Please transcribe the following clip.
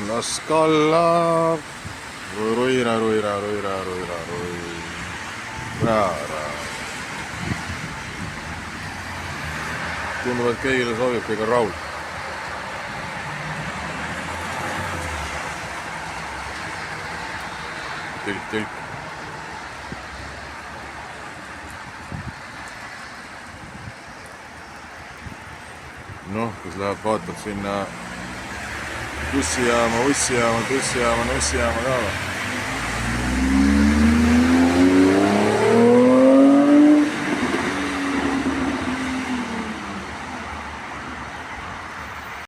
Las kalla ruira, ruira, ruira, ruira, ruira. Tundub, et kõigile sobib, kõik on rahul. Tilk. Noh, kes läheb vaatab sinna bussijaama, ussijaama, bussijaama, nussijaama ka või?